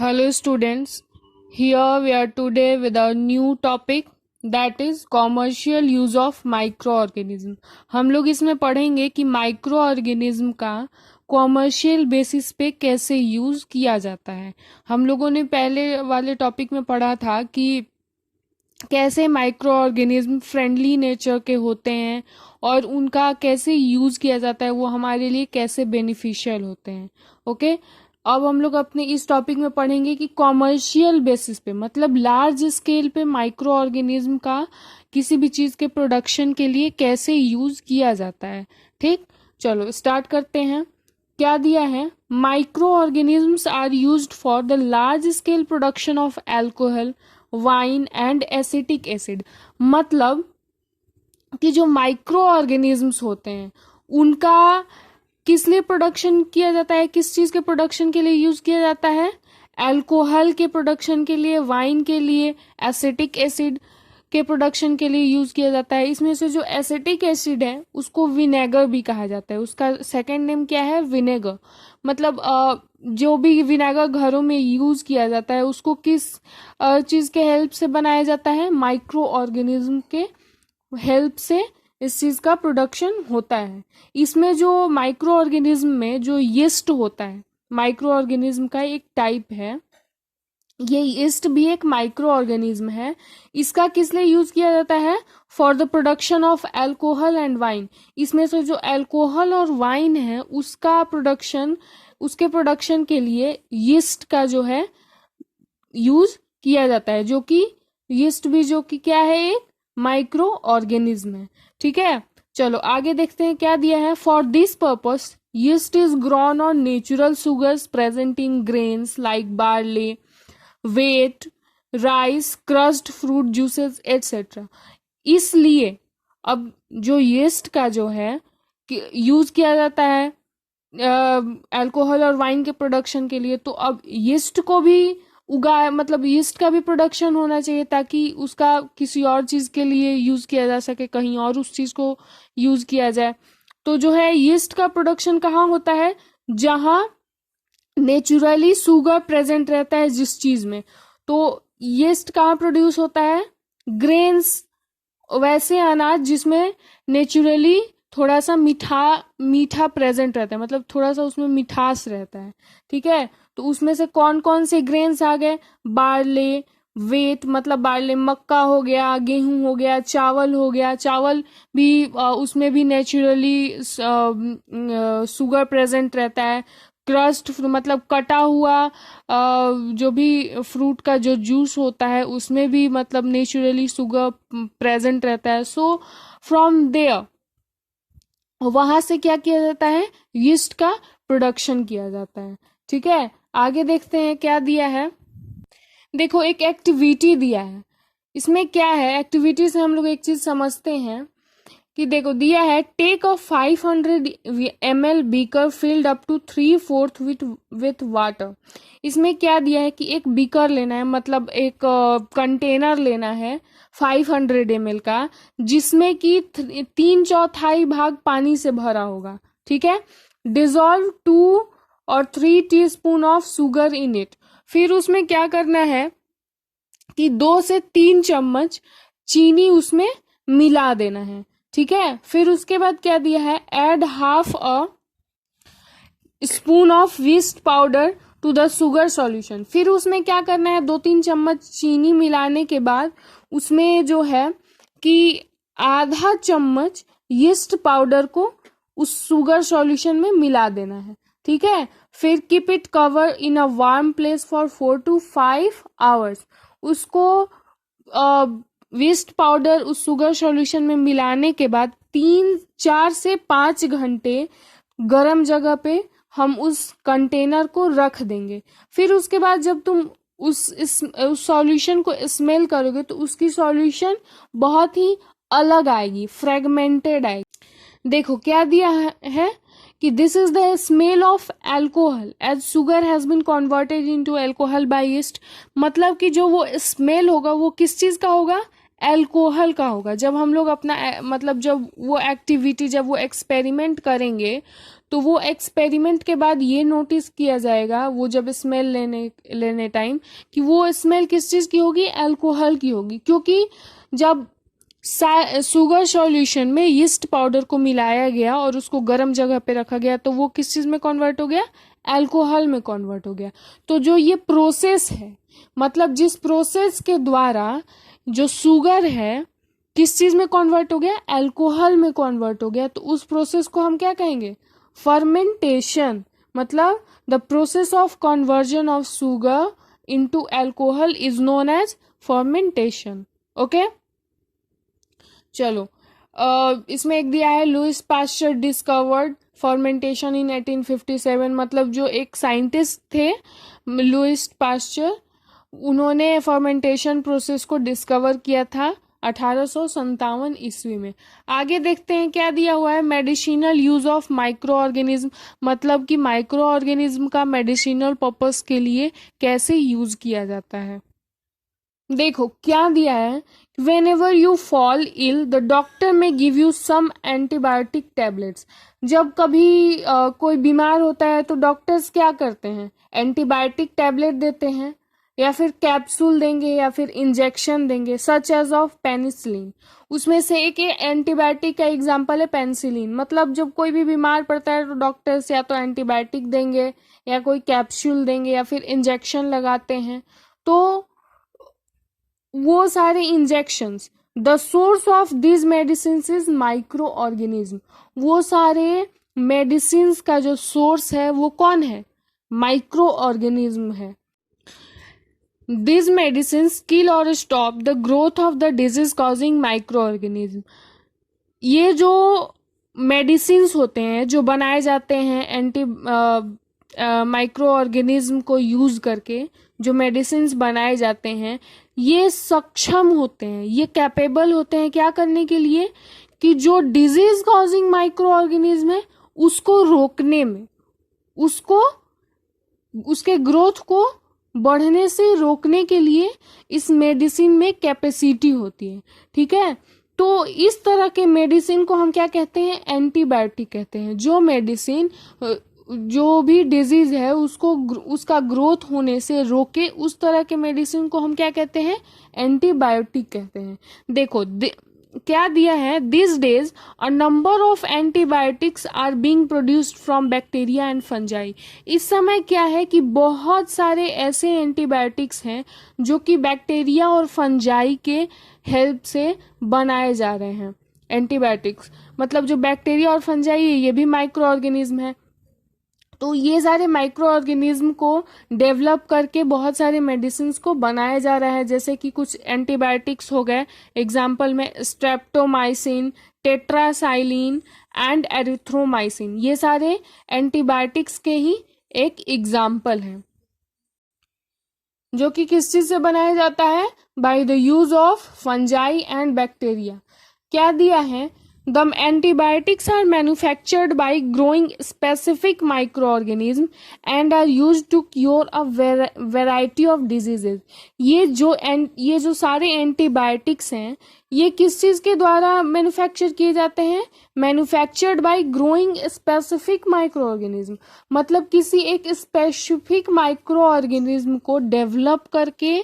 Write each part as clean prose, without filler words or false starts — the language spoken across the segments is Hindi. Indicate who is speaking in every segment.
Speaker 1: Hello students, here we are today with a new topic that is commercial use of microorganism. हम लोग इसमें पढ़ेंगे कि माइक्रोऑर्गेनिज्म का कॉमर्शियल बेसिस पे कैसे यूज किया जाता है। हम लोगों ने पहले वाले टॉपिक में पढ़ा था कि कैसे माइक्रो ऑर्गेनिज्म फ्रेंडली नेचर के होते हैं और उनका कैसे यूज किया जाता है, वो हमारे लिए कैसे बेनिफिशियल होते हैं। ओके, अब हम लोग अपने इस टॉपिक में पढ़ेंगे कि कॉमर्शियल बेसिस पे मतलब लार्ज स्केल पे माइक्रो ऑर्गेनिज्म का किसी भी चीज के प्रोडक्शन के लिए कैसे यूज किया जाता है। ठीक, चलो स्टार्ट करते हैं। क्या दिया है? Micro organisms are used for the large scale production of alcohol, wine and acetic acid. मतलब कि जो माइक्रो ऑर्गेनिजम्स होते हैं उनका किस लिए प्रोडक्शन किया जाता है, किस चीज के प्रोडक्शन के लिए यूज किया जाता है? अल्कोहल के प्रोडक्शन के लिए, वाइन के लिए, एसिटिक एसिड के प्रोडक्शन के लिए यूज किया जाता है। इसमें से जो एसिटिक एसिड है उसको विनेगर भी कहा जाता है। उसका सेकंड नेम क्या है? विनेगर। मतलब जो भी विनेगर घरों में यूज किया जाता है उसको किस चीज के हेल्प से बनाया जाता है? माइक्रो ऑर्गेनिज्म के हेल्प से इस चीज का प्रोडक्शन होता है। इसमें जो माइक्रो ऑर्गेनिज्म में जो यीस्ट होता है, माइक्रो ऑर्गेनिज्म का एक टाइप है, ये यीस्ट भी एक माइक्रो ऑर्गेनिज्म है। इसका किस लिए यूज किया जाता है? For the production of alcohol and wine. इसमें से जो अल्कोहल और वाइन है उसका प्रोडक्शन, उसके प्रोडक्शन के लिए यीस्ट का जो है यूज किया जाता है, जो कि यीस्ट भी जो कि क्या है? एक माइक्रो ऑर्गेनिज्म है। ठीक है, चलो आगे देखते हैं क्या दिया है। For this purpose yeast is grown on natural sugars present in grains like barley, wheat, rice, crushed fruit juices etcetera. इसलिए अब जो यीस्ट का जो है यूज किया जाता है अल्कोहल और वाइन के प्रोडक्शन के लिए, तो अब यीस्ट को भी उगा, मतलब यीस्ट का भी प्रोडक्शन होना चाहिए ताकि उसका किसी और चीज के लिए यूज किया जा सके, कहीं और उस चीज को यूज किया जाए। तो जो है यीस्ट का प्रोडक्शन कहाँ होता है? जहां नेचुरली शुगर प्रेजेंट रहता है जिस चीज में। तो यीस्ट कहाँ प्रोड्यूस होता है? ग्रेन्स, वैसे अनाज जिसमें नेचुरली थोड़ा सा मीठा प्रेजेंट रहता है, मतलब थोड़ा सा उसमें मिठास रहता है। ठीक है, तो उसमें से कौन कौन से ग्रेन्स आ गए? बार्ले, वेट मतलब बार्ले, मक्का हो गया, गेहूं हो गया, चावल हो गया। चावल भी उसमें भी नेचुरली शुगर प्रेजेंट रहता है। क्रस्ट मतलब कटा हुआ जो भी फ्रूट का जो जूस होता है उसमें भी मतलब नेचुरली शुगर प्रेजेंट रहता है। सो फ्रॉम देयर, वहां से क्या किया जाता है? यीस्ट का प्रोडक्शन किया जाता है। ठीक है, आगे देखते हैं क्या दिया है। देखो एक एक्टिविटी दिया है। इसमें क्या है? एक्टिविटी से हम लोग एक चीज समझते हैं कि देखो दिया है, take a 500 ml beaker filled up to 3/4 with water. इसमें क्या दिया है कि एक बीकर लेना है, मतलब एक कंटेनर लेना है 500 ml का, जिसमें कि 3/4 भाग पानी से भरा होगा। ठीक है, डिजॉल्व 2 और 3 teaspoon of sugar in it. फिर उसमें क्या करना है कि 2 से 3 चम्मच चीनी उसमें मिला देना है। ठीक है, फिर उसके बाद क्या दिया है? Add half a spoon of wheat powder to the sugar solution. फिर उसमें क्या करना है? 2-3 चम्मच चीनी मिलाने के बाद उसमें जो है कि आधा चम्मच यीस्ट पाउडर को उस शुगर सॉल्यूशन में मिला देना है। ठीक है, फिर keep it cover in a warm place for 4 to 5 hours. उसको व्हीट पाउडर उस शुगर सॉल्यूशन में मिलाने के बाद 4 से 5 घंटे गर्म जगह पे हम उस कंटेनर को रख देंगे। फिर उसके बाद जब तुम उस सॉल्यूशन को स्मेल करोगे तो उसकी सॉल्यूशन बहुत ही अलग आएगी, फ्रेगमेंटेड आएगी। देखो क्या दिया है कि this is the smell of alcohol as sugar has been converted into alcohol by yeast. मतलब कि जो वो स्मेल होगा वो किस चीज का होगा? अल्कोहल का होगा। जब हम लोग अपना मतलब जब वो एक्टिविटी, जब वो एक्सपेरिमेंट करेंगे तो वो एक्सपेरिमेंट के बाद ये नोटिस किया जाएगा, वो जब स्मेल लेने टाइम, कि वो स्मेल किस चीज़ की होगी, अल्कोहल की होगी, क्योंकि जब शुगर सॉल्यूशन में यीस्ट पाउडर को मिलाया गया और उसको गर्म जगह पे रखा गया तो वो किस चीज़ में कन्वर्ट हो गया, अल्कोहल में कन्वर्ट हो गया। तो जो ये प्रोसेस है, मतलब जिस प्रोसेस के द्वारा जो शुगर है किस चीज में कन्वर्ट हो गया, अल्कोहल में कन्वर्ट हो गया, तो उस प्रोसेस को हम क्या कहेंगे, फर्मेंटेशन। मतलब the process of conversion of sugar into alcohol is known as fermentation. Okay, चलो इसमें एक दिया है, Louis Pasteur discovered fermentation in 1857। मतलब जो एक साइंटिस्ट थे लुइस पास्चर, उन्होंने फर्मेंटेशन प्रोसेस को डिस्कवर किया था 1857 ईस्वी में। आगे देखते हैं क्या दिया हुआ है, medicinal use of micro organism. मतलब कि माइक्रो ऑर्गेनिज्म का मेडिसिनल पर्पस के लिए कैसे यूज किया जाता है। देखो क्या दिया है, whenever you fall ill the doctor may give you some antibiotic tablets. जब कभी कोई बीमार होता है तो डॉक्टर्स क्या करते हैं, एंटीबायोटिक टैबलेट देते हैं, या फिर कैप्सूल देंगे, या फिर इंजेक्शन देंगे, सच एज ऑफ पेनिसिलिन। उसमें से एक एंटीबायोटिक का एग्जांपल है पेनिसिलिन। मतलब जब कोई भी बीमार पड़ता है तो डॉक्टर्स या तो एंटीबायोटिक देंगे, या कोई कैप्सूल देंगे, या फिर इंजेक्शन लगाते हैं। तो वो सारे injections, the source of this medicine is micro organism. वो सारे मेडिसिन का जो सोर्स है वो कौन है, माइक्रो ऑर्गेनिज्म है। दिस मेडिसिन किल और stop the growth of the disease causing micro organism. ये जो मेडिसिन होते हैं जो बनाए जाते हैं एंटी माइक्रो ऑर्गेनिज्म को यूज करके, जो मेडिसिन बनाए जाते हैं, ये सक्षम होते हैं, ये कैपेबल होते हैं क्या करने के लिए, कि जो डिजीज कॉजिंग माइक्रो ऑर्गेनिज्म है उसको रोकने में, उसको उसके ग्रोथ को बढ़ने से रोकने के लिए इस मेडिसिन में कैपेसिटी होती है। ठीक है, तो इस तरह के मेडिसिन को हम क्या कहते हैं, एंटीबायोटिक कहते हैं। जो मेडिसिन जो भी डिजीज है उसको उसका ग्रोथ होने से रोके, उस तरह के मेडिसिन को हम क्या कहते हैं, एंटीबायोटिक कहते हैं। देखो क्या दिया है, this days a number of antibiotics are being produced from bacteria and fungi. इस समय क्या है कि बहुत सारे ऐसे एंटीबायोटिक्स हैं जो कि बैक्टीरिया और फंजाई के हेल्प से बनाए जा रहे हैं। एंटीबायोटिक्स मतलब जो बैक्टीरिया और फंजाई है ये भी माइक्रो ऑर्गेनिज्म है। तो ये सारे माइक्रो ऑर्गेनिज्म को डेवलप करके बहुत सारे मेडिसिन को बनाया जा रहा है। जैसे कि कुछ एंटीबायोटिक्स हो गए, एग्जाम्पल में स्ट्रेप्टोमाइसिन, टेट्रासाइलिन एंड एरिथ्रोमाइसिन, ये सारे एंटीबायोटिक्स के ही एक एग्जाम्पल हैं जो कि किस चीज से बनाया जाता है, by the use of fungi and bacteria. क्या दिया है, the antibiotics are manufactured by growing specific microorganism and are used to cure a variety of diseases। ये जो सारे एंटीबायोटिक्स हैं ये किस चीज के द्वारा मैन्युफैक्चर किए जाते हैं, manufactured by growing specific micro organism. मतलब किसी एक स्पेसिफिक माइक्रो ऑर्गेनिज्म को डेवलप करके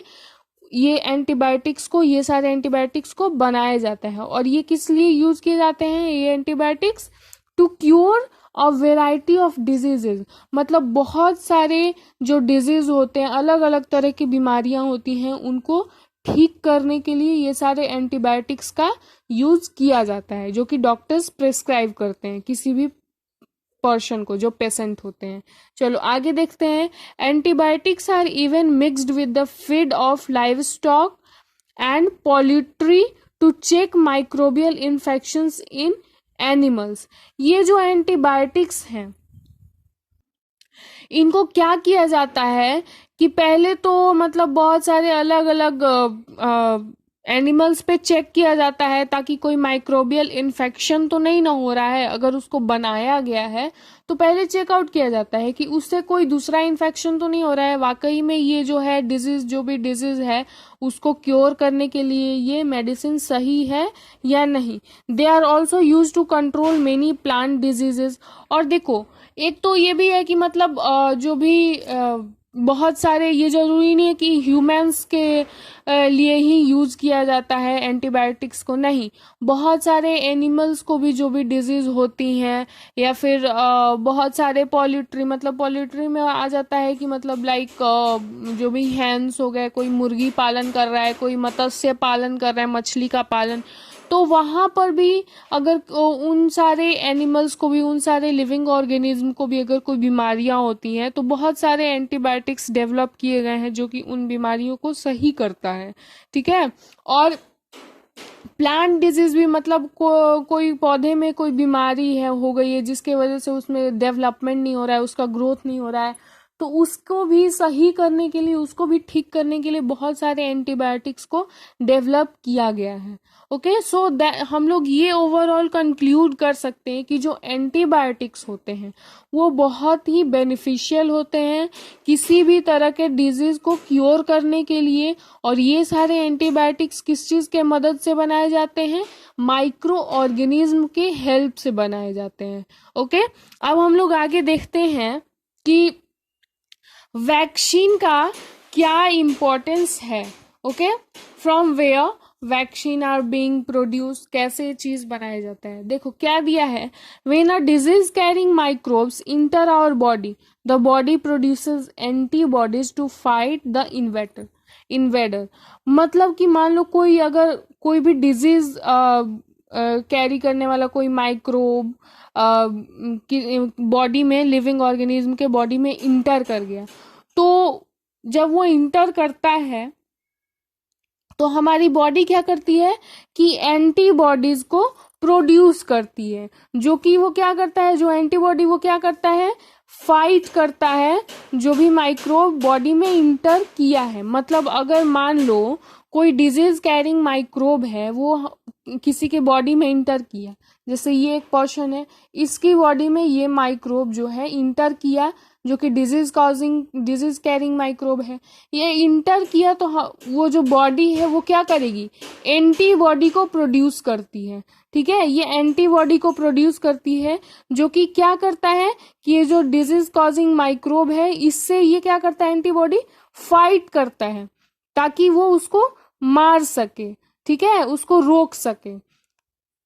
Speaker 1: ये एंटीबायोटिक्स को, ये सारे एंटीबायोटिक्स को बनाया जाता है। और ये किस लिए यूज किए जाते हैं ये antibiotics, to cure a variety of diseases. मतलब बहुत सारे जो डिजीज होते हैं, अलग अलग तरह की बीमारियां होती हैं, उनको ठीक करने के लिए ये सारे एंटीबायोटिक्स का यूज किया जाता है, जो कि डॉक्टर्स प्रिस्क्राइब करते हैं किसी भी पर्सन को, जो पेशेंट होते हैं। चलो आगे देखते हैं, antibiotics are even mixed with the feed of livestock and poultry to check microbial infections in animals. ये जो एंटीबायोटिक्स हैं इनको क्या किया जाता है कि पहले तो मतलब बहुत सारे अलग अलग एनिमल्स पे चेक किया जाता है ताकि कोई माइक्रोबियल इन्फेक्शन तो नहीं ना हो रहा है। अगर उसको बनाया गया है तो पहले चेकआउट किया जाता है कि उससे कोई दूसरा इन्फेक्शन तो नहीं हो रहा है, वाकई में ये जो है डिजीज, जो भी डिजीज है उसको क्योर करने के लिए ये मेडिसिन सही है या नहीं। They are also use to control many plant diseases. और देखो, एक तो ये भी है कि मतलब जो भी बहुत सारे, ये जरूरी नहीं है कि ह्यूमंस के लिए ही यूज किया जाता है एंटीबायोटिक्स को, नहीं, बहुत सारे एनिमल्स को भी जो भी डिजीज होती हैं, या फिर बहुत सारे पोल्ट्री, मतलब पोल्ट्री में आ जाता है कि मतलब लाइक जो भी हैंस हो गए, कोई मुर्गी पालन कर रहा है, कोई मत्स्य पालन कर रहा है, मछली का पालन, तो वहां पर भी अगर उन सारे एनिमल्स को भी, उन सारे लिविंग ऑर्गेनिज्म को भी अगर कोई बीमारियां होती हैं तो बहुत सारे एंटीबायोटिक्स डेवलप किए गए हैं जो कि उन बीमारियों को सही करता है। ठीक है। और प्लांट डिजीज भी, मतलब कोई पौधे में कोई बीमारी है, हो गई है, जिसके वजह से उसमें डेवलपमेंट नहीं हो रहा है, उसका ग्रोथ नहीं हो रहा है, तो उसको भी सही करने के लिए, उसको भी ठीक करने के लिए बहुत सारे एंटीबायोटिक्स को डेवलप किया गया है। ओके, सो हम लोग ये ओवरऑल कंक्लूड कर सकते हैं कि जो एंटीबायोटिक्स होते हैं वो बहुत ही बेनिफिशियल होते हैं किसी भी तरह के डिजीज को क्योर करने के लिए। और ये सारे एंटीबायोटिक्स किस चीज के मदद से बनाए जाते हैं? माइक्रो ऑर्गेनिज्म के हेल्प से बनाए जाते हैं। ओके, अब हम लोग आगे देखते हैं कि वैक्सीन का क्या इम्पोर्टेंस है। Okay, from where vaccine are being produce, कैसे चीज बनाया जाता है। देखो क्या दिया है, when a disease carrying microbes enter our body, the body produces antibodies to fight the invader. मतलब कि मान लो कोई, अगर कोई भी डिजीज कैरी करने वाला कोई माइक्रोब बॉडी में, लिविंग ऑर्गेनिज्म के बॉडी में इंटर कर गया, तो जब वो इंटर करता है तो हमारी बॉडी क्या करती है कि एंटीबॉडीज को प्रोड्यूस करती है, जो कि वो क्या करता है, जो एंटीबॉडी वो क्या करता है, फाइट करता है जो भी माइक्रोब बॉडी में इंटर किया है। मतलब अगर मान लो कोई डिजीज कैरिंग माइक्रोब है, वो किसी के बॉडी में इंटर किया, जैसे ये एक पोर्शन है, इसकी बॉडी में ये माइक्रोब जो है इंटर किया, जो कि डिजीज कैरिंग माइक्रोब है, ये इंटर किया, तो वो जो बॉडी है वो क्या करेगी, एंटीबॉडी को प्रोड्यूस करती है। ठीक है, ये एंटीबॉडी को प्रोड्यूस करती है, जो कि क्या करता है कि ये जो डिजीज कॉजिंग माइक्रोब है, इससे ये क्या करता है, एंटीबॉडी फाइट करता है ताकि वो उसको मार सके। ठीक है, उसको रोक सके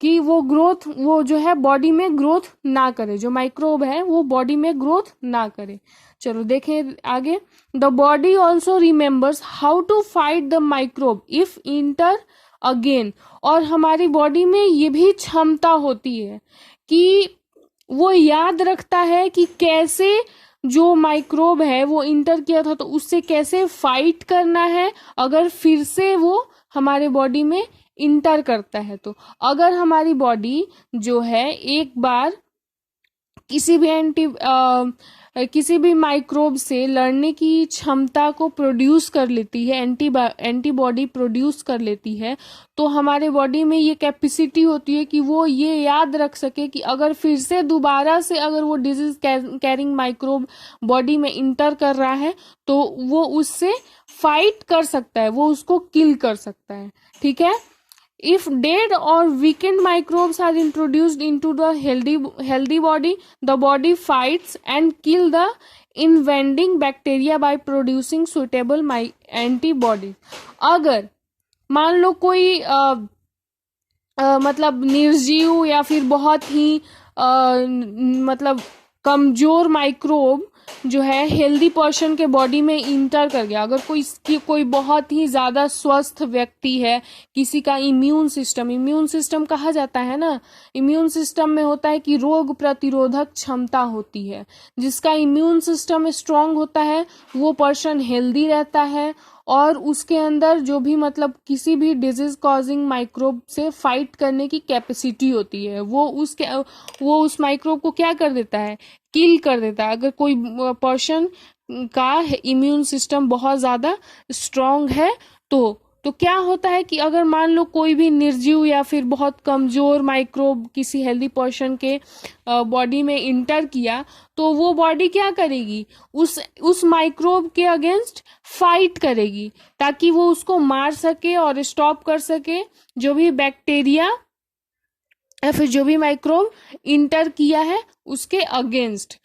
Speaker 1: कि वो ग्रोथ, वो जो है बॉडी में ग्रोथ ना करे, जो माइक्रोब है वो बॉडी में ग्रोथ ना करे। चलो देखें आगे। The body also remembers how to fight the microbe if enter again. और हमारी बॉडी में ये भी क्षमता होती है कि वो याद रखता है कि कैसे जो माइक्रोब है वो इंटर किया था तो उससे कैसे फाइट करना है अगर फिर से वो हमारे बॉडी में इंटर करता है। तो अगर हमारी बॉडी जो है एक बार किसी भी माइक्रोब से लड़ने की क्षमता को प्रोड्यूस कर लेती है, एंटीबॉडी प्रोड्यूस कर लेती है, तो हमारे बॉडी में ये कैपेसिटी होती है कि वो ये याद रख सके कि अगर फिर से दोबारा से अगर वो डिजीज कैरिंग माइक्रोब बॉडी में इंटर कर रहा है तो वो उससे फाइट कर सकता है, वो उसको किल कर सकता है। ठीक है, if dead or weakened microbes are introduced into the healthy body, the body fights and kill the invading bacteria by producing suitable antibodies। अगर मान लो कोई मतलब निर्जीव या फिर बहुत ही मतलब कमजोर माइक्रोब जो है हेल्दी पर्सन के बॉडी में इंटर कर गया, अगर कोई बहुत ही ज्यादा स्वस्थ व्यक्ति है, किसी का इम्यून सिस्टम कहा जाता है ना, इम्यून सिस्टम में होता है कि रोग प्रतिरोधक क्षमता होती है, जिसका इम्यून सिस्टम स्ट्रांग होता है वो पर्सन हेल्दी रहता है और उसके अंदर जो भी मतलब किसी भी डिजीज कॉजिंग माइक्रोब से फाइट करने की कैपेसिटी होती है, वो उस माइक्रोब को क्या कर देता है, किल कर देता है। अगर कोई पर्सन का इम्यून सिस्टम बहुत ज्यादा स्ट्रांग है तो तो क्या होता है कि अगर मान लो कोई भी निर्जीव या फिर बहुत कमजोर माइक्रोब किसी हेल्दी पर्सन के बॉडी में इंटर किया, तो वो बॉडी क्या करेगी, उस माइक्रोब के अगेंस्ट फाइट करेगी ताकि वो उसको मार सके और स्टॉप कर सके, जो भी बैक्टीरिया या फिर जो भी माइक्रोब इंटर किया है उसके अगेंस्ट।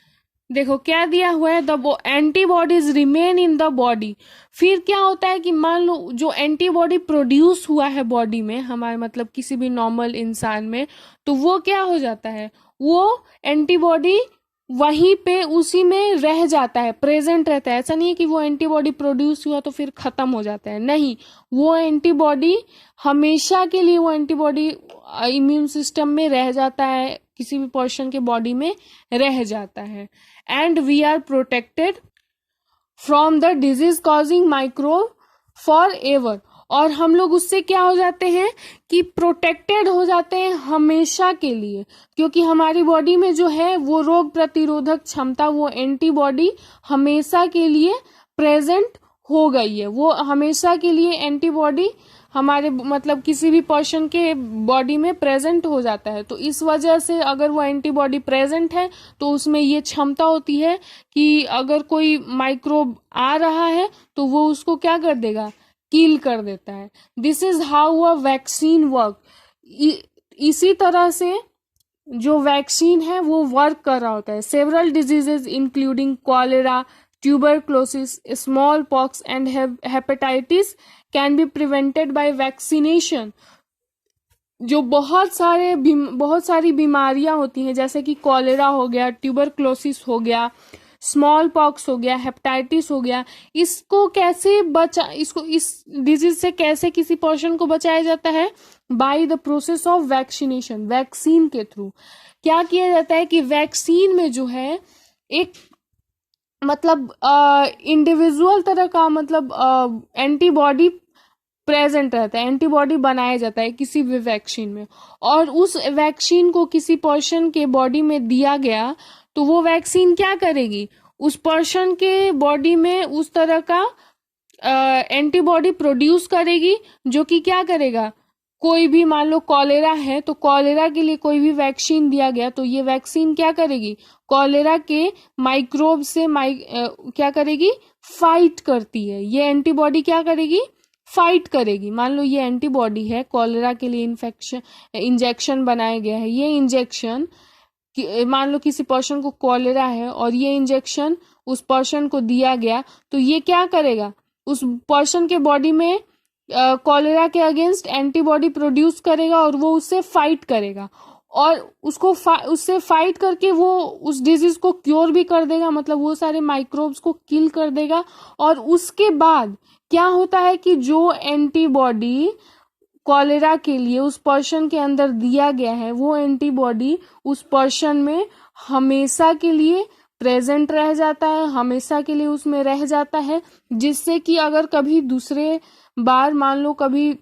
Speaker 1: देखो क्या दिया हुआ है, the antibodies remain in the body. फिर क्या होता है कि मान लो जो एंटीबॉडी प्रोड्यूस हुआ है बॉडी में हमारे, मतलब किसी भी नॉर्मल इंसान में, तो वो क्या हो जाता है, वो एंटीबॉडी वहीं पे उसी में रह जाता है, प्रेजेंट रहता है। ऐसा नहीं है कि वो एंटीबॉडी प्रोड्यूस हुआ तो फिर खत्म हो जाता है, नहीं, वो एंटीबॉडी हमेशा के लिए वो एंटीबॉडी इम्यून सिस्टम में रह जाता है, किसी भी पर्सन के बॉडी में रह जाता है। And we are protected from the disease causing microbe for ever. और हम लोग उससे क्या हो जाते हैं कि प्रोटेक्टेड हो जाते हैं हमेशा के लिए, क्योंकि हमारी बॉडी में जो है वो रोग प्रतिरोधक क्षमता, वो एंटीबॉडी हमेशा के लिए प्रेजेंट हो गई है। वो हमेशा के लिए एंटीबॉडी हमारे मतलब किसी भी पर्सन के बॉडी में प्रेजेंट हो जाता है। तो इस वजह से अगर वो एंटीबॉडी प्रेजेंट है तो उसमें ये क्षमता होती है कि अगर कोई माइक्रोब आ रहा है तो वो उसको क्या कर देगा, किल कर देता है। This is how a vaccine work. इसी तरह से जो वैक्सीन है वो वर्क कर रहा होता है। Several diseases including cholera, tuberculosis, small pox and hepatitis can be prevented by vaccination. जो बहुत सारी बीमारियां होती हैं, जैसे कि कॉलेरा हो गया, ट्यूबरक्लोसिस हो गया, स्मॉल पॉक्स हो गया, हेपेटाइटिस हो गया, इसको इस डिजीज से कैसे किसी पर्सन को बचाया जाता है, by the process of vaccination. Vaccine के थ्रू क्या किया जाता है कि वैक्सीन में जो है एक मतलब इंडिविजुअल तरह का मतलब एंटीबॉडी प्रेजेंट रहता है, एंटीबॉडी बनाया जाता है किसी भी वैक्सीन में, और उस वैक्सीन को किसी पर्सन के बॉडी में दिया गया तो वो वैक्सीन क्या करेगी, उस पर्सन के बॉडी में उस तरह का एंटीबॉडी प्रोड्यूस करेगी, जो कि क्या करेगा, कोई भी मान लो कॉलेरा है तो कॉलेरा के लिए कोई भी वैक्सीन दिया गया तो ये वैक्सीन क्या करेगी, कॉलेरा के माइक्रोब से क्या करेगी, फाइट करती है। ये एंटीबॉडी क्या करेगी, फाइट करेगी। मान लो ये एंटीबॉडी है, कॉलेरा के लिए इंजेक्शन बनाया गया है, ये इंजेक्शन मान लो किसी पर्सन को कॉलेरा है और ये इंजेक्शन उस पर्सन को दिया गया, तो ये क्या करेगा, उस पर्सन के बॉडी में कॉलेरा के अगेंस्ट एंटीबॉडी प्रोड्यूस करेगा और वो उससे फाइट करेगा, और उससे फाइट करके वो उस डिजीज को क्योर भी कर देगा, मतलब वो सारे माइक्रोब्स को किल कर देगा। और उसके बाद क्या होता है कि जो एंटीबॉडी कॉलेरा के लिए उस पर्सन के अंदर दिया गया है, वो एंटीबॉडी उस पर्सन में हमेशा के लिए प्रेजेंट रह जाता है, हमेशा के लिए उसमें रह जाता है, जिससे कि अगर कभी दूसरे बार मान लो कभी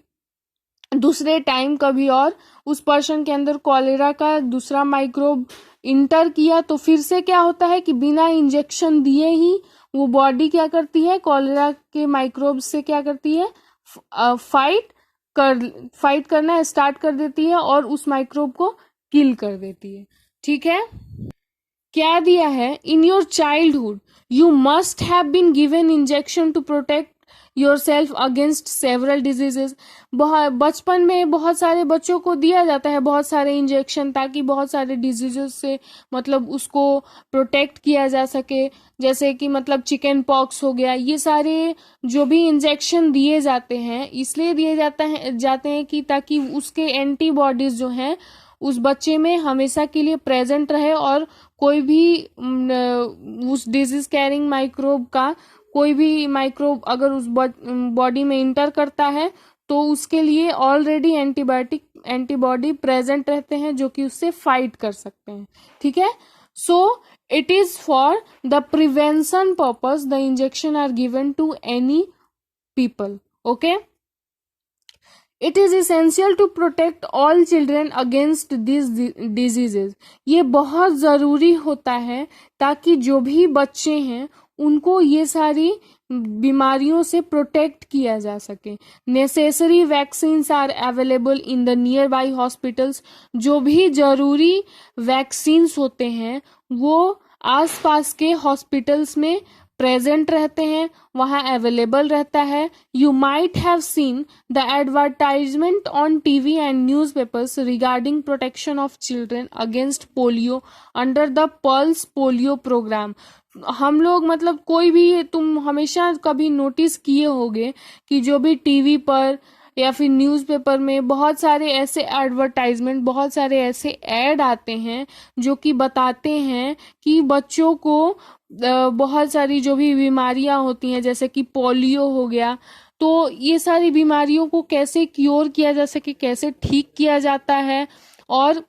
Speaker 1: दूसरे टाइम कभी और उस पर्सन के अंदर कॉलेरा का दूसरा माइक्रोब इंटर किया तो फिर से क्या होता है कि बिना इंजेक्शन दिए ही वो बॉडी क्या करती है, कॉलेरा के माइक्रोब से क्या करती है, फाइट करना स्टार्ट कर देती है और उस माइक्रोब को किल कर देती है। ठीक है, क्या दिया है, in your childhood you must have been given injection to protect yourself against several diseases. बचपन में बहुत सारे बच्चों को दिया जाता है बहुत सारे इंजेक्शन, ताकि बहुत सारे डिजीजेस से मतलब उसको प्रोटेक्ट किया जा सके, जैसे कि मतलब चिकन पॉक्स हो गया। ये सारे जो भी इंजेक्शन दिए जाते हैं इसलिए दिए जाते हैं कि ताकि उसके एंटीबॉडीज जो हैं उस बच्चे में हमेशा के लिए प्रेजेंट रहे, और कोई भी उस डिजीज कैरिंग माइक्रोब का कोई भी माइक्रोब अगर उस बॉडी में इंटर करता है तो उसके लिए ऑलरेडी एंटीबॉडी प्रेजेंट रहते हैं जो कि उससे फाइट कर सकते हैं। ठीक है, so it is for the prevention purpose the injection are given to any people. Okay, it is essential to protect all children against this diseases. ये बहुत ज़रूरी होता है ताकि जो भी बच्चे हैं उनको ये सारी बीमारियों से प्रोटेक्ट किया जा सके। Necessary vaccines are available in the nearby hospitals, जो भी जरूरी वैक्सीन्स होते हैं वो आसपास के हॉस्पिटल्स में प्रेजेंट रहते हैं, वहाँ अवेलेबल रहता है। You might have seen the advertisement on TV and newspapers regarding protection of children against polio under the pulse polio program. हम लोग मतलब कोई भी, तुम हमेशा कभी नोटिस किए होगे कि जो भी टीवी पर या फिर न्यूज़पेपर में बहुत सारे ऐसे एडवर्टाइजमेंट, बहुत सारे ऐसे ऐड आते हैं जो कि बताते हैं कि बच्चों को बहुत सारी जो भी बीमारियां होती हैं जैसे कि पोलियो हो गया, तो ये सारी बीमारियों को कैसे क्योर किया जा सके, कैसे ठीक किया जाता है, और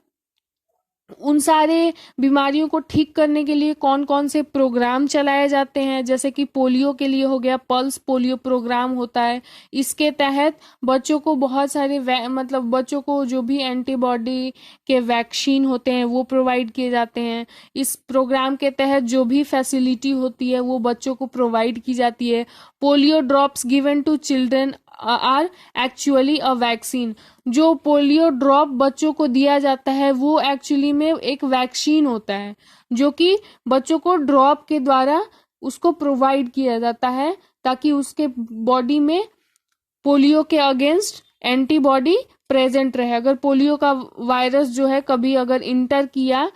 Speaker 1: उन सारे बीमारियों को ठीक करने के लिए कौन कौन से प्रोग्राम चलाए जाते हैं। जैसे कि पोलियो के लिए हो गया पल्स पोलियो प्रोग्राम होता है, इसके तहत बच्चों को बहुत सारे मतलब बच्चों को जो भी एंटीबॉडी के वैक्सीन होते हैं वो प्रोवाइड किए जाते हैं। इस प्रोग्राम के तहत जो भी फैसिलिटी होती है वो बच्चों को प्रोवाइड की जाती है। Polio drops given to children are actually a vaccine. जो पोलियो ड्रॉप बच्चों को दिया जाता है वो एक्चुअली में एक वैक्सीन होता है, जो कि बच्चों को ड्रॉप के द्वारा उसको प्रोवाइड किया जाता है ताकि उसके बॉडी में पोलियो के अगेंस्ट एंटीबॉडी प्रेजेंट रहे। अगर पोलियो का वायरस जो है कभी अगर इंटर किया,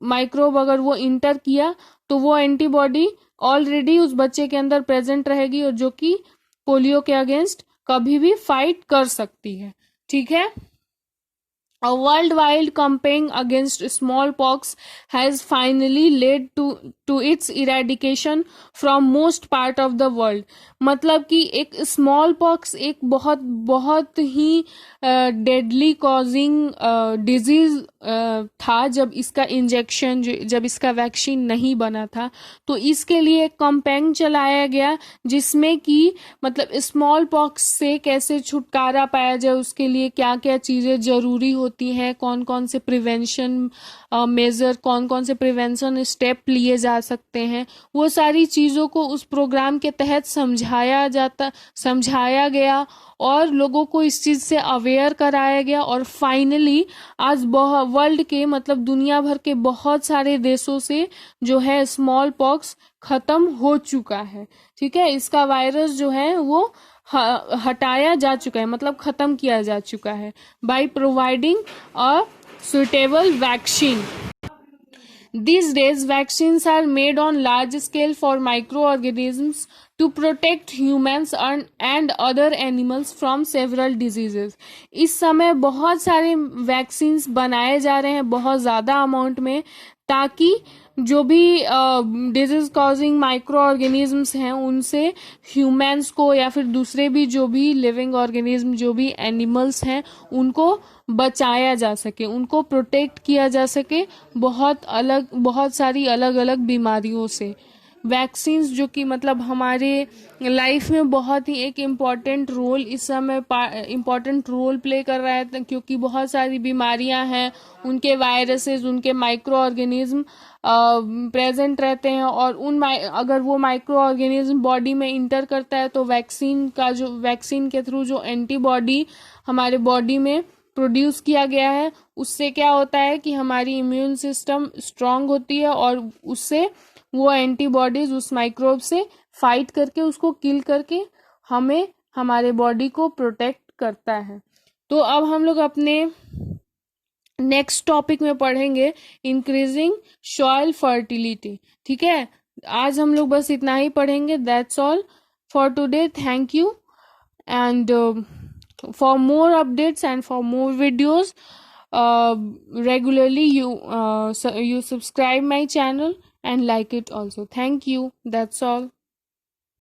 Speaker 1: माइक्रोब अगर वो इंटर किया, तो वो एंटीबॉडी ऑलरेडी उस बच्चे के अंदर प्रेजेंट रहेगी और जो कि पोलियो के अगेंस्ट कभी भी फाइट कर सकती है। ठीक है। A worldwide campaign against smallpox has finally led to its eradication from most part of the world। मतलब कि एक स्मॉल पॉक्स एक बहुत ही डेडली कॉजिंग डिजीज था जब इसका इंजेक्शन, जब इसका वैक्सीन नहीं बना था, तो इसके लिए एक कैंपेन चलाया गया जिसमें कि मतलब स्मॉल पॉक्स से कैसे छुटकारा पाया जाए, उसके लिए क्या क्या चीज़ें ज़रूरी होती हैं, कौन कौन से प्रिवेंशन मेजर, कौन कौन से प्रिवेंशन स्टेप लिए जा सकते हैं, वो सारी चीज़ों को उस प्रोग्राम के तहत समझाया गया और लोगों को इस चीज़ से अवेयर कराया गया। और फाइनली आज वर्ल्ड के मतलब दुनिया भर के बहुत सारे देशों से जो है स्मॉल पॉक्स खत्म हो चुका है। ठीक है, इसका वायरस जो है वो हटाया जा चुका है, मतलब खत्म किया जा चुका है by providing a suitable vaccine. These days, vaccines are made on large scale for microorganisms to protect humans and other animals from several diseases। इस समय बहुत सारे वैक्सीन्स बनाए जा रहे हैं बहुत ज़्यादा अमाउंट में, ताकि जो भी डिजीज कॉजिंग माइक्रो ऑर्गेनिजम्स हैं उनसे ह्यूमंस को या फिर दूसरे भी जो भी लिविंग ऑर्गेनिज्म, जो भी एनिमल्स हैं, उनको बचाया जा सके, उनको प्रोटेक्ट किया जा सके बहुत सारी अलग अलग बीमारियों से। वैक्सीन्स जो कि मतलब हमारे लाइफ में बहुत ही एक इम्पॉर्टेंट रोल इस समय इम्पॉर्टेंट रोल प्ले कर रहा है, क्योंकि बहुत सारी बीमारियां हैं, उनके वायरसेस, उनके माइक्रो ऑर्गेनिज्म प्रेजेंट रहते हैं और अगर वो माइक्रो ऑर्गेनिज्म बॉडी में इंटर करता है तो वैक्सीन के थ्रू जो एंटीबॉडी हमारे बॉडी में प्रोड्यूस किया गया है, उससे क्या होता है कि हमारी इम्यून सिस्टम स्ट्रांग होती है और उससे वो एंटीबॉडीज उस माइक्रोब से फाइट करके उसको किल करके हमें हमारे बॉडी को प्रोटेक्ट करता है। तो अब हम लोग अपने नेक्स्ट टॉपिक में पढ़ेंगे इंक्रीजिंग सॉइल फर्टिलिटी। ठीक है, आज हम लोग बस इतना ही पढ़ेंगे। That's all for today. Thank you and for more updates and for more videos regularly you subscribe my channel and like it also. Thank you. That's all.